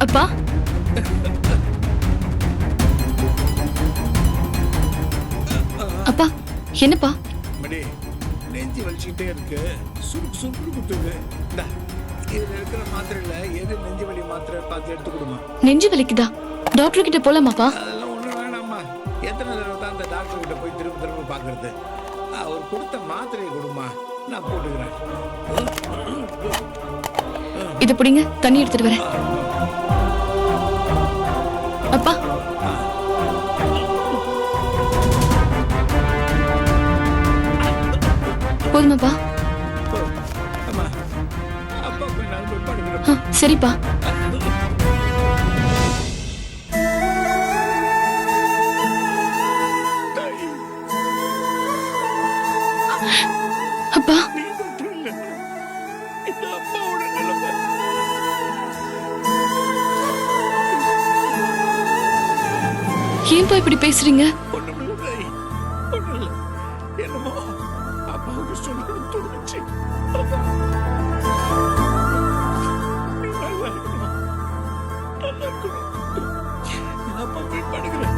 அப்பா அப்பா என்னப்பா? மணி நெஞ்சு வலிச்சுக்கிட்டே இருக்கு, சுருக்கு சுருக்கு குத்துது. இந்தா, இதுல இருக்கிற மாத்திரையில எது நெஞ்சு வலி மாத்திரை பார்த்து எடுத்து கொடுமா. நெஞ்சு வலிக்குதா? டாக்டர் கிட்ட போலாமாப்பா? அதெல்லாம் ஒண்ணும் வேணாம்மா. எத்தனை தடவை தான் அந்த டாக்டர் கிட்ட போய் திரும்ப திரும்ப பாக்குறது. அவர் கொடுத்த மாத்திரையை கொடுமா, நான் போட்டுக்கிறேன். இத பிடிங்க, தண்ணி எடுத்துட்டு வரேன். அப்பா போதுமாப்பா? அம்மா, அப்பா போய் நான் போய் படுக்கிறேன். சரிப்பா. அப்பா நீ மட்டும் இல்ல, இந்த அப்பாவோட நிலைமை. ஏன்பா இப்படி பேசுறீங்க? ஒண்ணுமில்ல தாய், ஒண்ணுமில்ல. என்னமோ அப்பாவுக்கு சொல்லணும்னு தோணுச்சு. நீ நல்லா இருக்கணும், நல்லா இருக்கணும். நான் அப்பா போய் படுக்கிறேன்.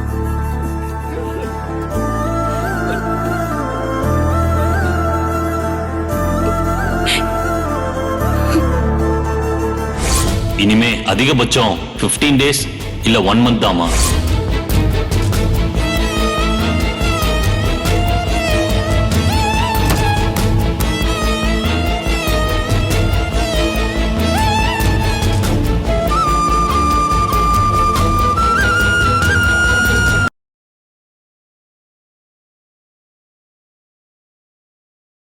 இனிமே அதிகபட்சம் 15 days இல்ல 1 month தாமா.